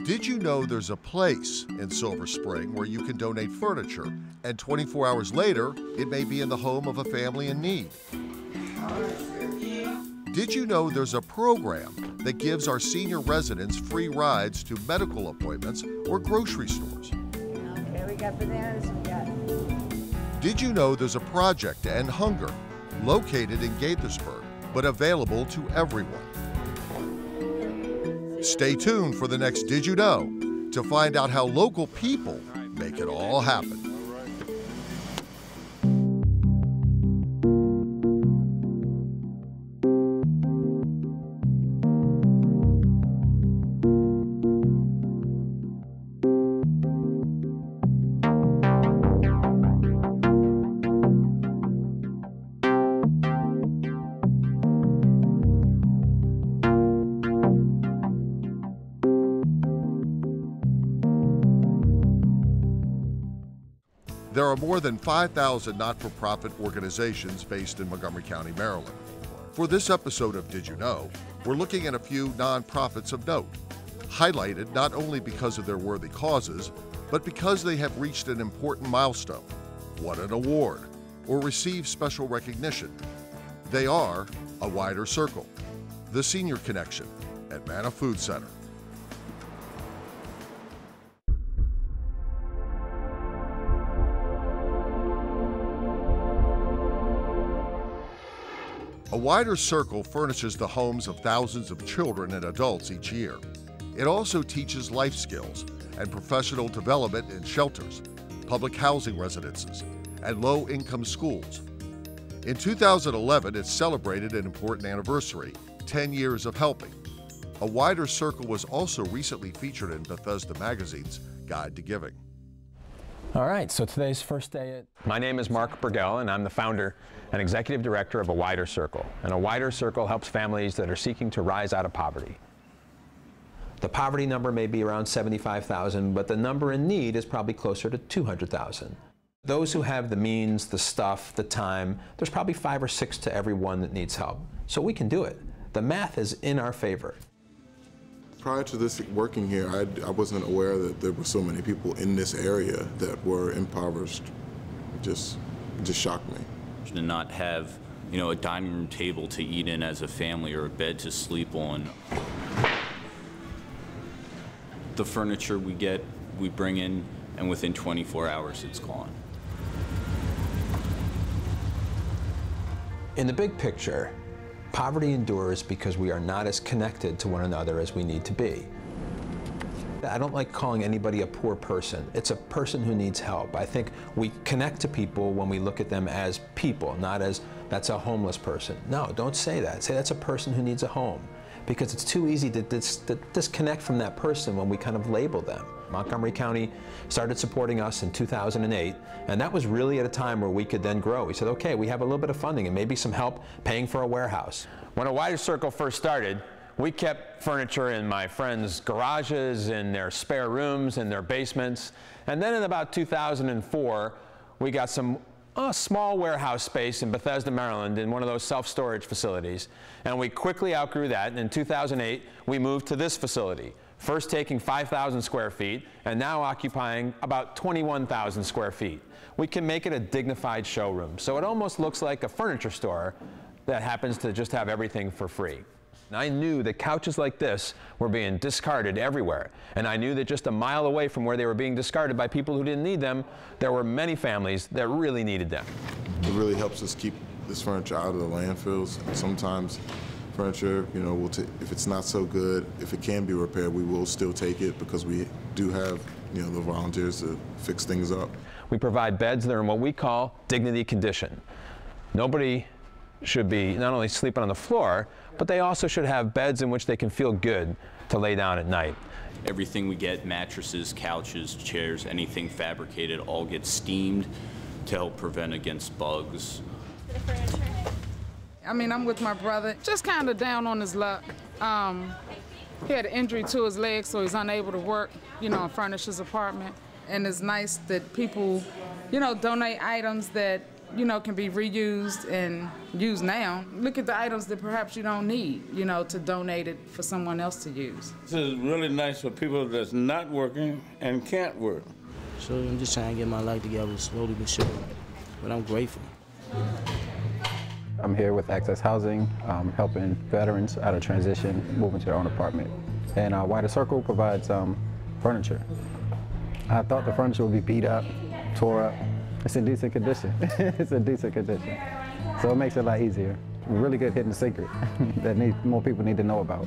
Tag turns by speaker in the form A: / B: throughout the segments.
A: Did you know there's a place in Silver Spring where you can donate furniture, and 24 hours later, it may be in the home of a family in need? Did you know there's a program that gives our senior residents free rides to medical appointments or grocery stores?
B: Okay, we got bananas, we got...
A: Did you know there's a project to end hunger located in Gaithersburg, but available to everyone? Stay tuned for the next Did You Know to find out how local people make it all happen. There are more than 5,000 not-for-profit organizations based in Montgomery County, Maryland. For this episode of Did You Know, we're looking at a few nonprofits of note, highlighted not only because of their worthy causes, but because they have reached an important milestone, won an award, or received special recognition. They are A Wider Circle, The Senior Connection, and Manna Food Center. A Wider Circle furnishes the homes of thousands of children and adults each year. It also teaches life skills and professional development in shelters, public housing residences, and low-income schools. In 2011, it celebrated an important anniversary, 10 years of helping. A Wider Circle was also recently featured in Bethesda Magazine's Guide to Giving.
C: All right, so today's first day at... My name is Mark Burgell, and I'm the founder and executive director of A Wider Circle. And A Wider Circle helps families that are seeking to rise out of poverty. The poverty number may be around 75,000, but the number in need is probably closer to 200,000. Those who have the means, the stuff, the time, there's probably 5 or 6 to every one that needs help. So we can do it. The math is in our favor.
D: Prior to this working here, I wasn't aware that there were so many people in this area that were impoverished. It just shocked me.
E: To not have, you know, a dining room table to eat in as a family or a bed to sleep on. The furniture we get, we bring in, and within 24 hours it's gone.
C: In the big picture, poverty endures because we are not as connected to one another as we need to be. I don't like calling anybody a poor person. It's a person who needs help. I think we connect to people when we look at them as people, not as that's a homeless person. No, don't say that. Say that's a person who needs a home, because it's too easy to disconnect from that person when we kind of label them. Montgomery County started supporting us in 2008, and that was really at a time where we could then grow. We said, okay, we have a little bit of funding and maybe some help paying for a warehouse. When A Wider Circle first started, we kept furniture in my friends' garages, in their spare rooms, in their basements. And then in about 2004, we got some small warehouse space in Bethesda, Maryland, in one of those self-storage facilities. And we quickly outgrew that. And in 2008, we moved to this facility, first taking 5,000 square feet and now occupying about 21,000 square feet. We can make it a dignified showroom. So it almost looks like a furniture store that happens to just have everything for free. And I knew that couches like this were being discarded everywhere. And I knew that just a mile away from where they were being discarded by people who didn't need them, there were many families that really needed them.
D: It really helps us keep this furniture out of the landfills. Sometimes furniture, you know, if it's not so good, if it can be repaired, we will still take it because we do have, you know, the volunteers to fix things up.
C: We provide beds that are in what we call dignity condition. Nobody should be not only sleeping on the floor, but they also should have beds in which they can feel good to lay down at night.
E: Everything we get, mattresses, couches, chairs, anything fabricated, all gets steamed to help prevent against bugs.
F: I mean, I'm with my brother, just kind of down on his luck. He had an injury to his leg, so he's unable to work, you know, and furnish his apartment. And it's nice that people, you know, donate items that you know, can be reused and used now. Look at the items that perhaps you don't need, you know, to donate it for someone else to use.
G: This is really nice for people that's not working and can't work.
H: So I'm just trying to get my life together slowly but surely, but I'm grateful.
I: I'm here with Access Housing, helping veterans out of transition move into their own apartment. And Wider Circle provides furniture. I thought the furniture would be beat up, tore up. It's in decent condition. It's in decent condition. So it makes it a lot easier. Really good hidden secret that more people need to know about.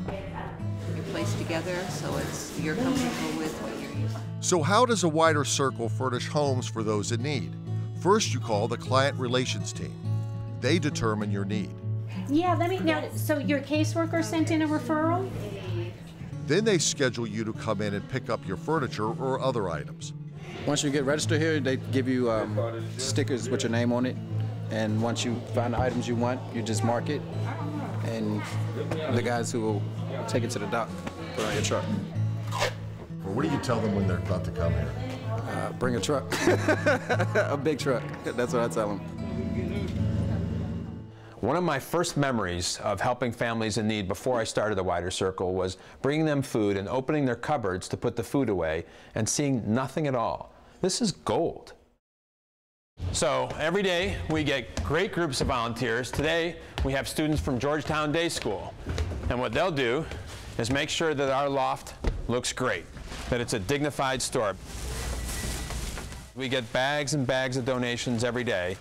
J: You're placed together so you're comfortable with what you're using.
A: So how does a Wider Circle furnish homes for those in need? First, you call the client relations team. They determine your need.
K: Yeah, so your caseworker sent in a referral?
A: Then they schedule you to come in and pick up your furniture or other items.
L: Once you get registered here, they give you stickers with your name on it. And once you find the items you want, you just mark it. And the guys who will take it to the dock, put it on your truck.
A: Well, what do you tell them when they're about to come here?
L: Bring a truck, a big truck. That's what I tell them.
C: One of my first memories of helping families in need before I started the Wider Circle was bringing them food and opening their cupboards to put the food away and seeing nothing at all. This is gold. So every day we get great groups of volunteers. Today we have students from Georgetown Day School. And what they'll do is make sure that our loft looks great, that it's a dignified store. We get bags and bags of donations every day.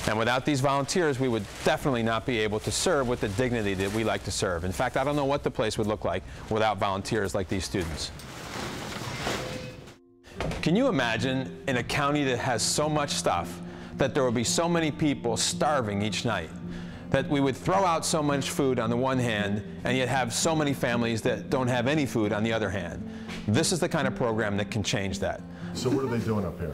C: And without these volunteers, we would definitely not be able to serve with the dignity that we like to serve. In fact, I don't know what the place would look like without volunteers like these students. Can you imagine in a county that has so much stuff that there would be so many people starving each night? That we would throw out so much food on the one hand and yet have so many families that don't have any food on the other hand. This is the kind of program that can change that.
A: So what are they doing up here?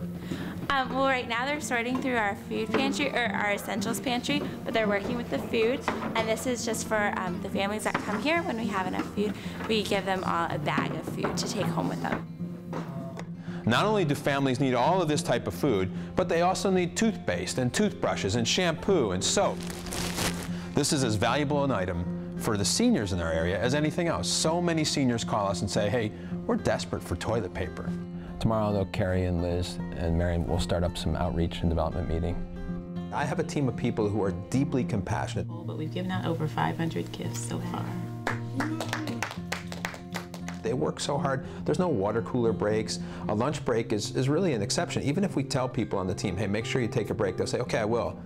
M: Well, right now they're sorting through our food pantry, or our essentials pantry, but they're working with the food. And this is just for the families that come here. When we have enough food, we give them all a bag of food to take home with them.
C: Not only do families need all of this type of food, but they also need toothpaste and toothbrushes and shampoo and soap. This is as valuable an item for the seniors in our area as anything else. So many seniors call us and say, hey, we're desperate for toilet paper.
N: Tomorrow, though, Carrie and Liz and Marion will start up some outreach and development meeting.
C: I have a team of people who are deeply compassionate.
O: But we've given out over 500 gifts so far.
C: They work so hard. There's no water cooler breaks. A lunch break is really an exception. Even if we tell people on the team, hey, make sure you take a break, they'll say, okay, I will.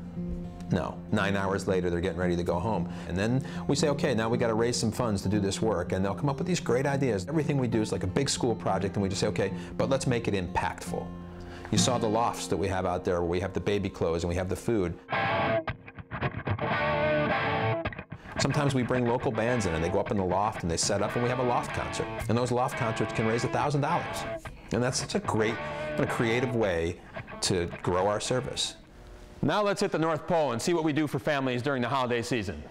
C: No, 9 hours later, they're getting ready to go home. And then we say, okay, now we got to raise some funds to do this work. And they'll come up with these great ideas. Everything we do is like a big school project, and we just say, okay, but let's make it impactful. You saw the lofts that we have out there where we have the baby clothes and we have the food. Sometimes we bring local bands in and they go up in the loft and they set up and we have a loft concert. And those loft concerts can raise $1,000. And that's such a great, creative way to grow our service. Now let's hit the North Pole and see what we do for families during the holiday season.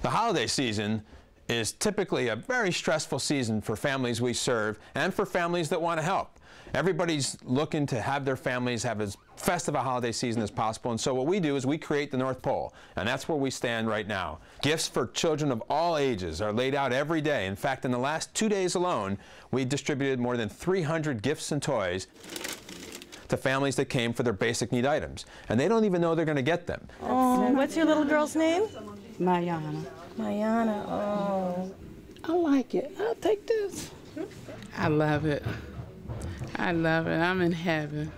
C: The holiday season is typically a very stressful season for families we serve and for families that want to help. Everybody's looking to have their families have as festive a holiday season as possible, and so what we do is we create the North Pole, and that's where we stand right now. Gifts for children of all ages are laid out every day. In fact, in the last 2 days alone, we distributed more than 300 gifts and toys to families that came for their basic need items, and they don't even know they're going to get them.
P: Oh, what's your little girl's name?
B: Mariana.
P: Mariana, oh. I like it. I'll take this.
F: I love it. I love it. I'm in heaven.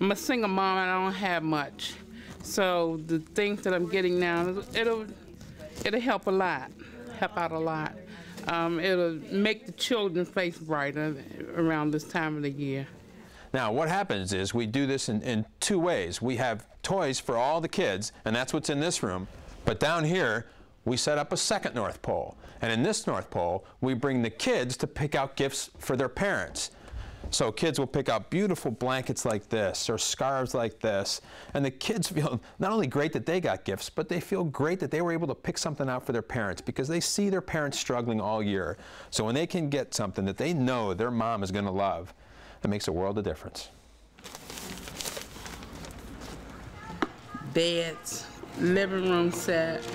F: I'm a single mom and I don't have much. So the things that I'm getting now, it'll help a lot, help out a lot. It'll make the children's face brighter around this time of the year.
C: Now, what happens is we do this in two ways. We have toys for all the kids, and that's what's in this room. But down here, we set up a second North Pole. And in this North Pole, we bring the kids to pick out gifts for their parents. So kids will pick out beautiful blankets like this or scarves like this. And the kids feel not only great that they got gifts, but they feel great that they were able to pick something out for their parents because they see their parents struggling all year. So when they can get something that they know their mom is going to love, it makes a world of difference.
F: beds, living room set,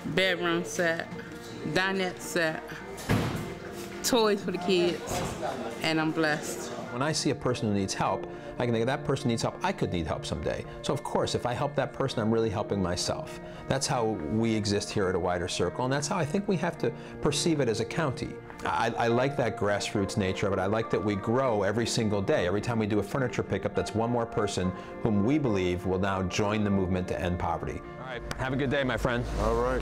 F: bedroom set, dinette set, toys for the kids, and I'm blessed.
C: When I see a person who needs help, I can think if that person needs help, I could need help someday. So of course, if I help that person, I'm really helping myself. That's how we exist here at A Wider Circle, and that's how I think we have to perceive it as a county. I like that grassroots nature of it. I like that we grow every single day. Every time we do a furniture pickup, that's one more person whom we believe will now join the movement to end poverty. All right, have a good day, my friend.
D: All right.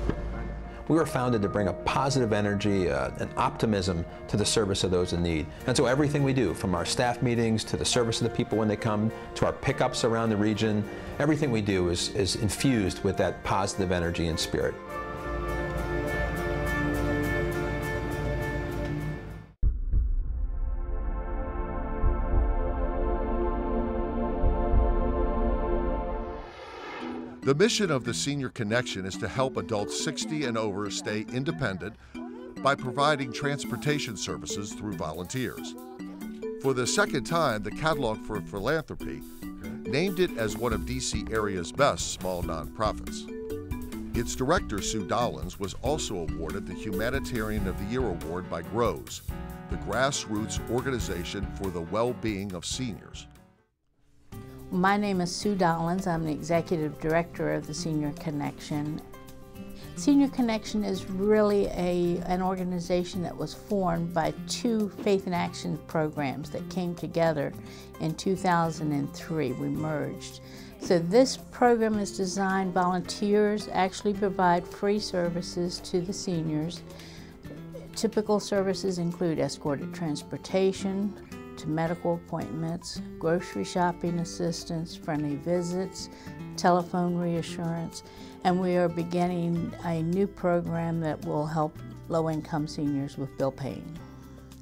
C: We were founded to bring a positive energy and optimism to the service of those in need. And so everything we do, from our staff meetings to the service of the people when they come, to our pickups around the region, everything we do is infused with that positive energy and spirit.
A: The mission of the Senior Connection is to help adults 60 and over stay independent by providing transportation services through volunteers. For the second time, the Catalog for Philanthropy named it as one of D.C. area's best small nonprofits. Its director, Sue Dollins, was also awarded the Humanitarian of the Year Award by GROWS, the grassroots organization for the well-being of seniors.
Q: My name is Sue Dollins. I'm the Executive Director of the Senior Connection. Senior Connection is really an organization that was formed by two Faith in Action programs that came together in 2003. We merged. So this program is designed, volunteers actually provide free services to the seniors. Typical services include escorted transportation, to medical appointments, grocery shopping assistance, friendly visits, telephone reassurance, and we are beginning a new program that will help low-income seniors with bill paying.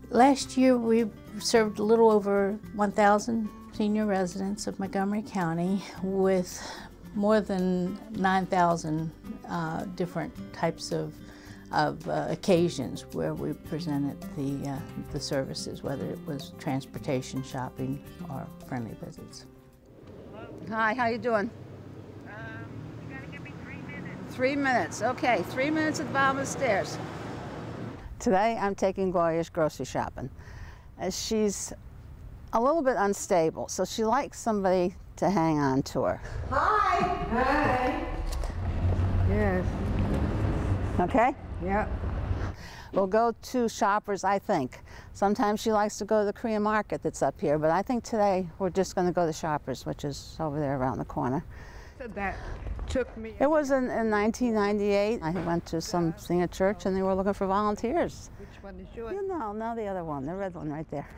Q: Last year we served a little over 1,000 senior residents of Montgomery County with more than 9,000 different types of occasions where we presented the services, whether it was transportation, shopping, or friendly visits.
B: Hi, how you doing?
J: You gotta give me 3 minutes.
B: 3 minutes, okay. 3 minutes at the bottom of the stairs. Today I'm taking Gloria's grocery shopping. She's a little bit unstable, so she likes somebody to hang on to her.
P: Hi. Hi. Yes.
B: Okay?
P: Yep.
B: We'll go to Shoppers, I think. Sometimes she likes to go to the Korean market that's up here, but I think today we're just going to go to Shoppers, which is over there around the corner.
P: So that took me...
B: It was in 1998. I went to some senior church and they were looking for volunteers.
P: Which one is yours?
B: You know, no, the other one, the red one right there.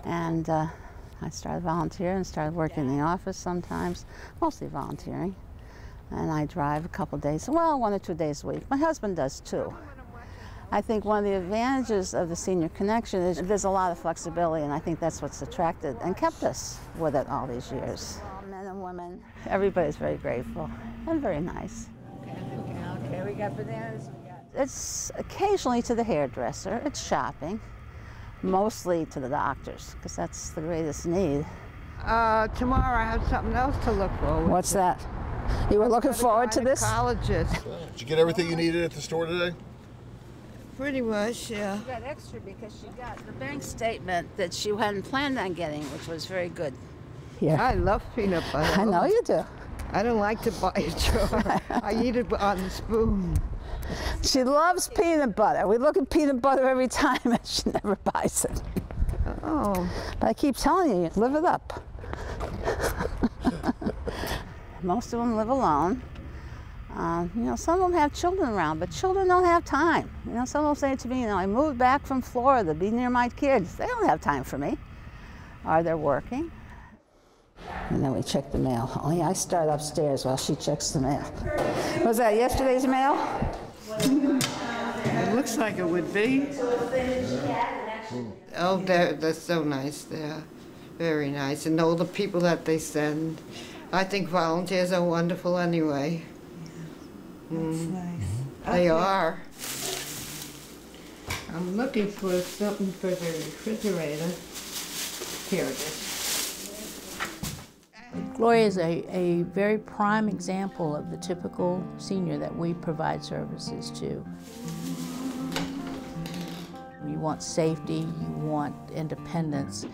B: And I started volunteering and started working in the office sometimes, mostly volunteering. And I drive a couple days, well, 1 or 2 days a week. My husband does too. I think one of the advantages of the Senior Connection is there's a lot of flexibility, and I think that's what's attracted and kept us with it all these years. Men and women, everybody's very grateful and very nice.
P: Okay, we got bananas.
B: It's occasionally to the hairdresser, it's shopping, mostly to the doctors, because that's the greatest need.
P: Tomorrow I have something else to look forward to.
B: What's that? You were looking forward to this?
P: Gynecologist.
A: Did you get everything you needed at the store today?
P: Pretty much, yeah.
B: She got extra because she got the bank statement that she hadn't planned on getting, which was very good.
P: Yeah. I love peanut butter.
B: I know you do.
P: I don't like to buy a jar. I eat it on the spoon.
B: She loves peanut butter. We look at peanut butter every time and she never buys it.
P: Oh.
B: But I keep telling you, live it up. Most of them live alone. You know, some of them have children around, but children don't have time. You know, some will say to me, you know, I moved back from Florida to be near my kids. They don't have time for me. Or they're working. And then we check the mail. Only I start upstairs while she checks the mail. Was that yesterday's mail?
P: It looks like it would be. Oh, they're so nice. They're very nice. And all the people that they send. I think volunteers are wonderful anyway.
B: That's nice.
P: They are. I'm looking for something for the refrigerator. Here it is.
Q: Gloria is a very prime example of the typical senior that we provide services to. You want safety, you want independence,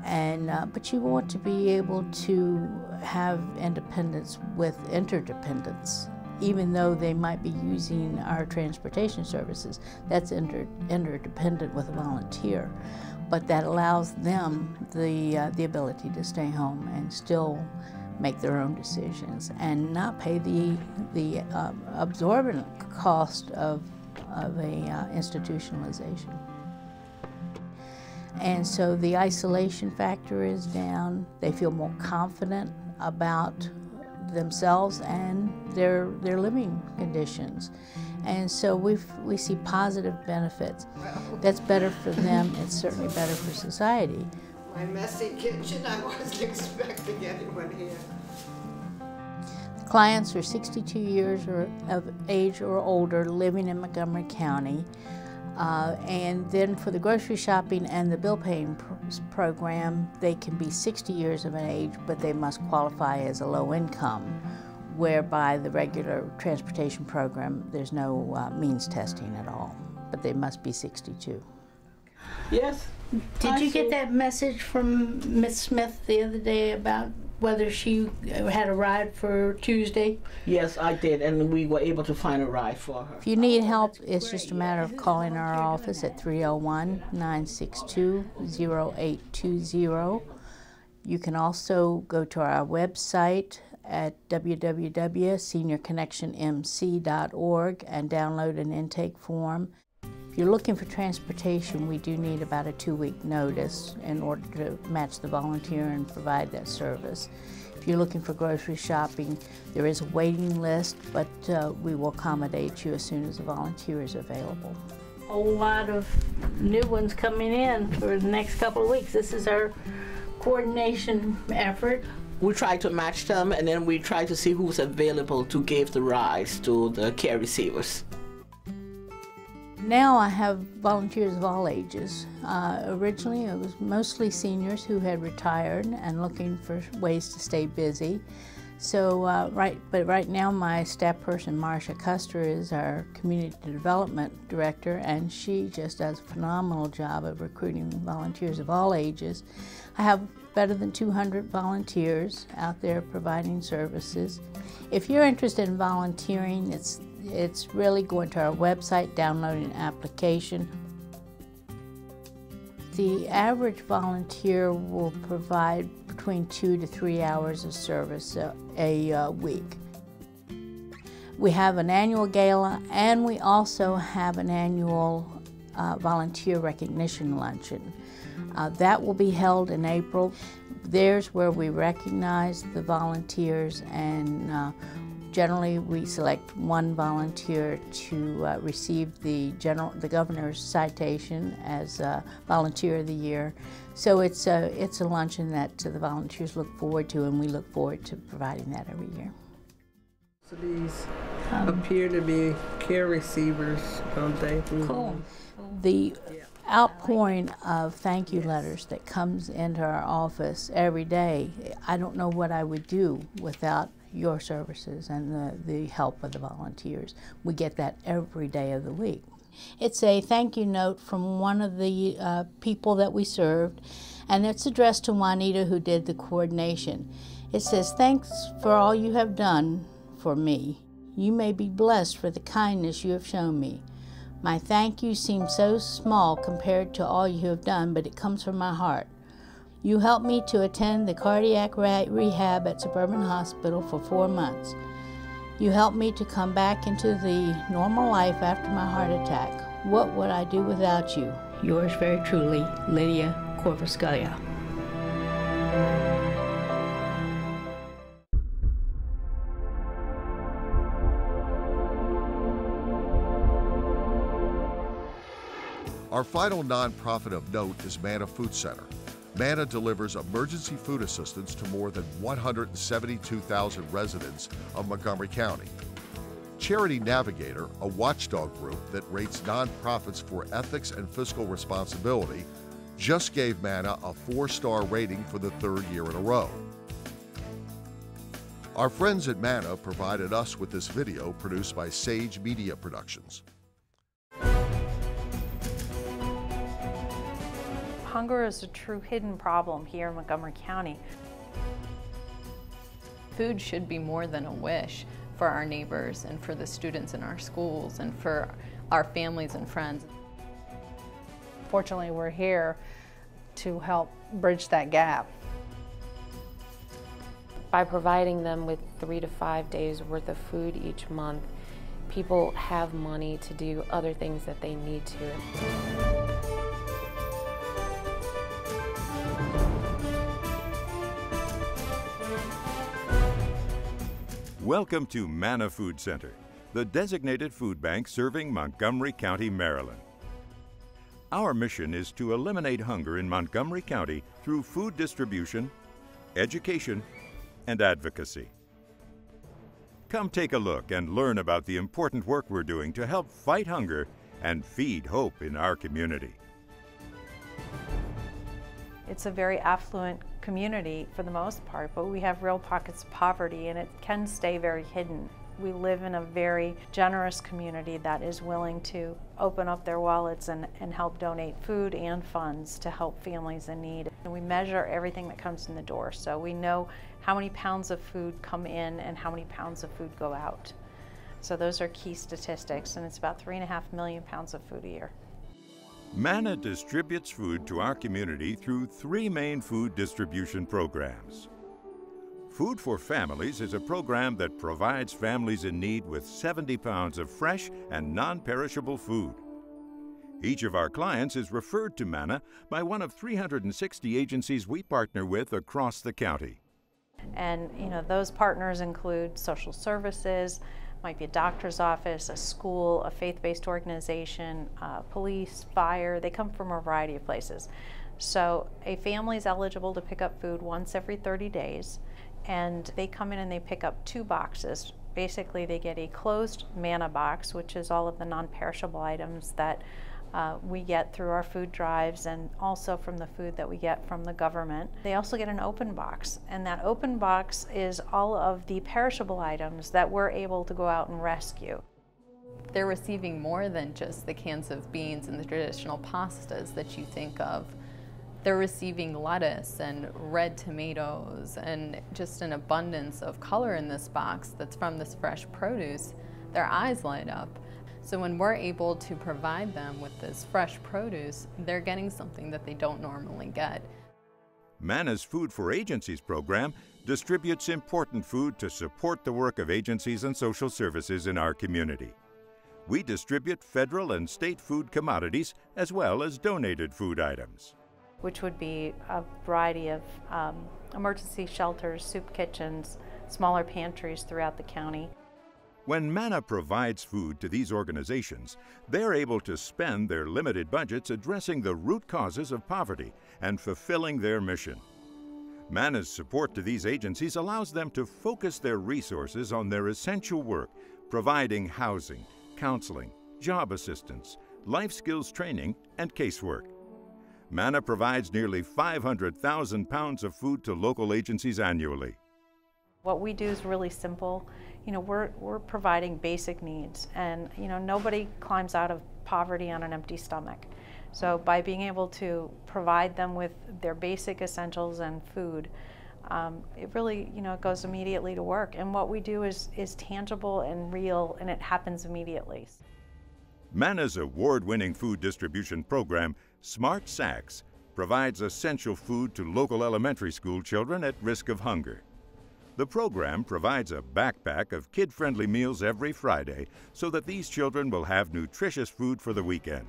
Q: but you want to be able to have independence with interdependence. Even though they might be using our transportation services, that's interdependent with a volunteer. But that allows them the ability to stay home and still make their own decisions and not pay the absorbent cost of a institutionalization. And so the isolation factor is down. They feel more confident about themselves and their living conditions. And so we see positive benefits. That's better for them, it's certainly better for society.
P: My messy kitchen, I wasn't expecting anyone here.
Q: Clients are 62 years of age or older living in Montgomery County. And then for the grocery shopping and the bill paying program, they can be 60 years of an age, but they must qualify as a low income, whereby the regular transportation program, there's no means testing at all, but they must be 62.
F: Yes.
Q: Did you get that message from Miss Smith the other day about whether she had a ride for Tuesday?
F: Yes, I did, and we were able to find a ride for her.
Q: If you need help, it's just a matter of calling our office at 301-962-0820. You can also go to our website at www.seniorconnectionmc.org and download an intake form. If you're looking for transportation, we do need about a 2-week notice in order to match the volunteer and provide that service. If you're looking for grocery shopping, there is a waiting list, but we will accommodate you as soon as a volunteer is available. A whole lot of new ones coming in for the next couple of weeks. This is our coordination effort.
F: We try to match them, and then we try to see who's available to give the rides to the care receivers.
Q: Now I have volunteers of all ages. Originally it was mostly seniors who had retired and looking for ways to stay busy. So right now my staff person Marcia Custer is our community development director, and she just does a phenomenal job of recruiting volunteers of all ages. I have better than 200 volunteers out there providing services. If you're interested in volunteering, it's really going to our website, downloading an application. The average volunteer will provide between 2 to 3 hours of service a week. We have an annual gala, and we also have an annual volunteer recognition luncheon. That will be held in April. There's where we recognize the volunteers, and generally we select one volunteer to receive the governor's citation as Volunteer of the Year. So it's a luncheon that the volunteers look forward to, and we look forward to providing that every year.
R: So these appear to be care receivers, don't they?
Q: Cool. The outpouring of thank you letters that comes into our office every day, I don't know what I would do without your services and the help of the volunteers. We get that every day of the week. It's a thank you note from one of the people that we served, and it's addressed to Juanita, who did the coordination. It says, "Thanks for all you have done for me. You may be blessed for the kindness you have shown me. My thank you seems so small compared to all you have done, but it comes from my heart. You helped me to attend the cardiac rehab at Suburban Hospital for 4 months. You helped me to come back into the normal life after my heart attack. What would I do without you? Yours very truly, Lydia Corvuscalia."
A: Our final nonprofit of note is Manna Food Center. Manna delivers emergency food assistance to more than 172,000 residents of Montgomery County. Charity Navigator, a watchdog group that rates nonprofits for ethics and fiscal responsibility, just gave Manna a 4-star rating for the 3rd year in a row. Our friends at Manna provided us with this video produced by Sage Media Productions.
S: Hunger is a true hidden problem here in Montgomery County.
T: Food should be more than a wish for our neighbors and for the students in our schools and for our families and friends.
U: Fortunately, we're here to help bridge that gap.
V: By providing them with 3 to 5 days worth of food each month, people have money to do other things that they need to.
W: Welcome to Manna Food Center, the designated food bank serving Montgomery County, Maryland. Our mission is to eliminate hunger in Montgomery County through food distribution, education, and advocacy. Come take a look and learn about the important work we're doing to help fight hunger and feed hope in our community.
S: It's a very affluent community for the most part, but we have real pockets of poverty, and it can stay very hidden. We live in a very generous community that is willing to open up their wallets and help donate food and funds to help families in need. And we measure everything that comes in the door, so we know how many pounds of food come in and how many pounds of food go out. So those are key statistics, and it's about 3.5 million pounds of food a year.
W: Manna distributes food to our community through 3 main food distribution programs. Food for Families is a program that provides families in need with 70 pounds of fresh and non-perishable food. Each of our clients is referred to Manna by one of 360 agencies we partner with across the county.
S: And those partners include social services, might be a doctor's office, a school, a faith-based organization, police, fire. They come from a variety of places. So a family is eligible to pick up food once every 30 days, and they come in and they pick up 2 boxes. Basically, they get a closed Manna box, which is all of the non-perishable items that we get through our food drives and also from the food that we get from the government. They also get an open box, and that open box is all of the perishable items that we're able to go out and rescue.
T: They're receiving more than just the cans of beans and the traditional pastas that you think of. They're receiving lettuce and red tomatoes and just an abundance of color in this box that's from this fresh produce. Their eyes light up. So when we're able to provide them with this fresh produce, they're getting something that they don't normally get.
W: Manna's Food for Agencies program distributes important food to support the work of agencies and social services in our community. We distribute federal and state food commodities as well as donated food items,
S: which would be a variety of emergency shelters, soup kitchens, smaller pantries throughout the county.
W: When Manna provides food to these organizations, they're able to spend their limited budgets addressing the root causes of poverty and fulfilling their mission. Manna's support to these agencies allows them to focus their resources on their essential work, providing housing, counseling, job assistance, life skills training, and casework. Manna provides nearly 500,000 pounds of food to local agencies annually.
S: What we do is really simple. We're providing basic needs, and nobody climbs out of poverty on an empty stomach. So by being able to provide them with their basic essentials and food, it really goes immediately to work. And what we do is tangible and real, and it happens immediately.
W: Manna's award-winning food distribution program, Smart Sacks, provides essential food to local elementary school children at risk of hunger. The program provides a backpack of kid-friendly meals every Friday so that these children will have nutritious food for the weekend.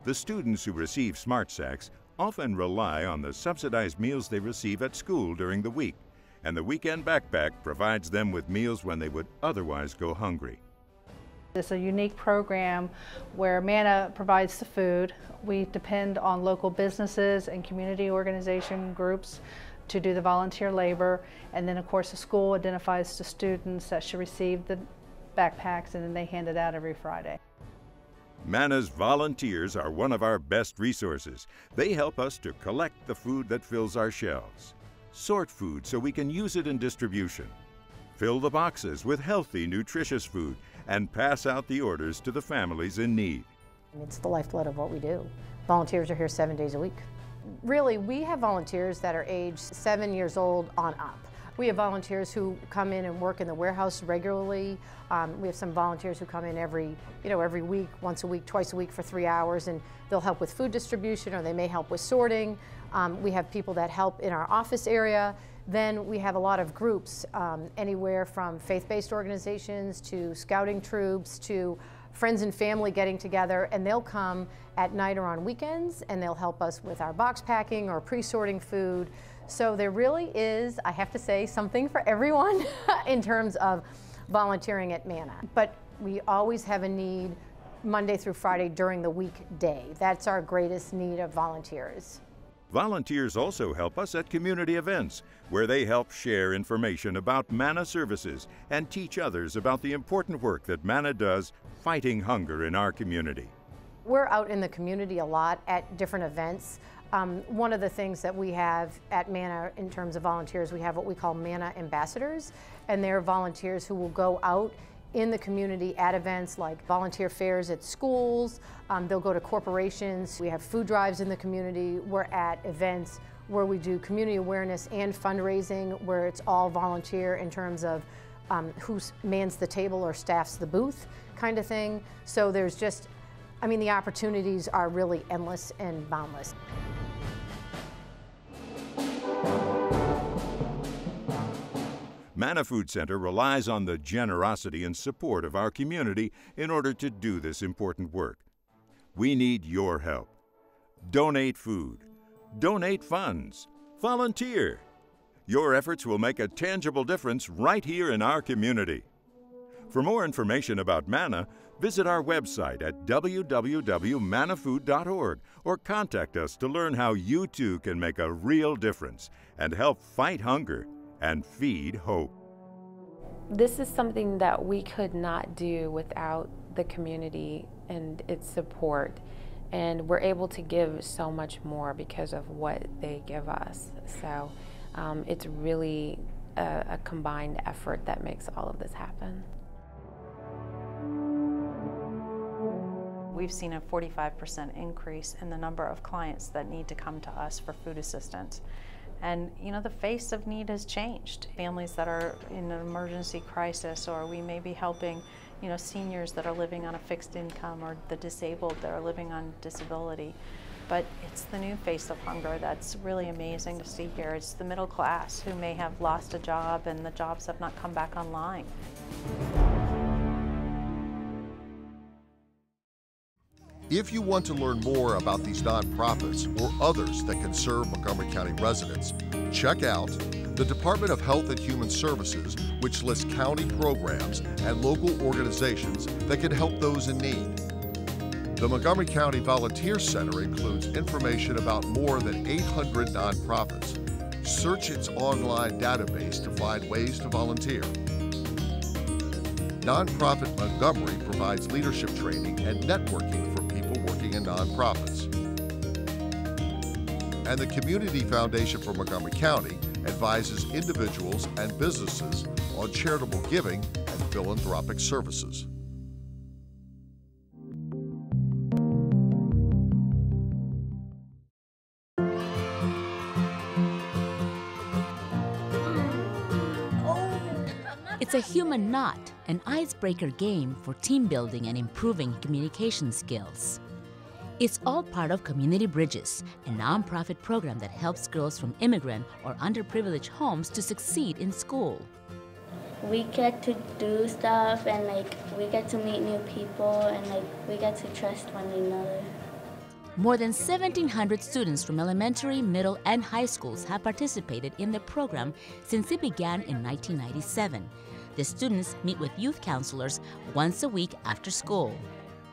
W: The students who receive Smart Sacks often rely on the subsidized meals they receive at school during the week, and the weekend backpack provides them with meals when they would otherwise go hungry.
U: It's a unique program where Manna provides the food. We depend on local businesses and community organization groups to do the volunteer labor, and then of course the school identifies the students that should receive the backpacks, and then they hand it out every Friday.
W: Manna's volunteers are one of our best resources. They help us to collect the food that fills our shelves, sort food so we can use it in distribution, fill the boxes with healthy, nutritious food, and pass out the orders to the families in need.
E: It's the lifeblood of what we do. Volunteers are here 7 days a week. Really, we have volunteers that are age 7 years old on up. We have volunteers who come in and work in the warehouse regularly. We have some volunteers who come in every week, once a week, twice a week for 3 hours, and they'll help with food distribution, or they may help with sorting. We have people that help in our office area. Then we have a lot of groups, anywhere from faith-based organizations to scouting troops to friends and family getting together, and they'll come at night or on weekends, and they'll help us with our box packing or pre-sorting food. So there really is, I have to say, something for everyone in terms of volunteering at Manna. But we always have a need Monday through Friday during the weekday. That's our greatest need of volunteers.
W: Volunteers also help us at community events, where they help share information about Manna services and teach others about the important work that Manna does fighting hunger in our community.
E: We're out in the community a lot at different events. One of the things that we have at Manna in terms of volunteers, we have what we call Manna ambassadors, and they're volunteers who will go out in the community at events like volunteer fairs at schools. They'll go to corporations. We have food drives in the community. We're at events where we do community awareness and fundraising, where it's all volunteer in terms of who mans the table or staffs the booth kind of thing. So there's just, I mean, the opportunities are really endless and boundless.
W: Manna Food Center relies on the generosity and support of our community in order to do this important work. We need your help. Donate food. Donate funds. Volunteer. Your efforts will make a tangible difference right here in our community. For more information about Manna, visit our website at www.mannafood.org or contact us to learn how you too can make a real difference and help fight hunger and feed hope.
V: This is something that we could not do without the community and its support, and we're able to give so much more because of what they give us. So it's really a combined effort that makes all of this happen.
S: We've seen a 45% increase in the number of clients that need to come to us for food assistance. And you know, the face of need has changed. Families that are in an emergency crisis, or we may be helping, you know, seniors that are living on a fixed income, or the disabled that are living on disability. But it's the new face of hunger that's really amazing to see here. It's the middle class who may have lost a job and the jobs have not come back online.
A: If you want to learn more about these nonprofits or others that can serve Montgomery County residents, check out the Department of Health and Human Services, which lists county programs and local organizations that can help those in need. The Montgomery County Volunteer Center includes information about more than 800 nonprofits. Search its online database to find ways to volunteer. Nonprofit Montgomery provides leadership training and networking for people working in nonprofits. And the Community Foundation for Montgomery County advises individuals and businesses on charitable giving and philanthropic services.
G: It's a human knot, an icebreaker game for team building and improving communication skills. It's all part of Community Bridges, a nonprofit program that helps girls from immigrant or underprivileged homes to succeed in school.
H: We get to do stuff, and we get to meet new people, and we get to trust one another.
G: More than 1,700 students from elementary, middle, and high schools have participated in the program since it began in 1997. The students meet with youth counselors once a week after school.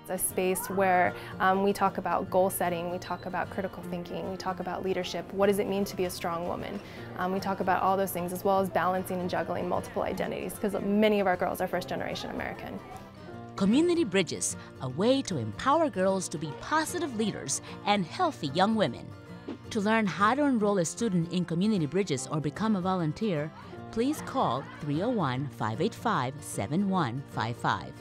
X: It's a space where we talk about goal setting, we talk about critical thinking, we talk about leadership. What does it mean to be a strong woman? We talk about all those things, as well as balancing and juggling multiple identities, because many of our girls are first-generation American.
G: Community Bridges, a way to empower girls to be positive leaders and healthy young women. To learn how to enroll a student in Community Bridges or become a volunteer, please call 301-585-7155.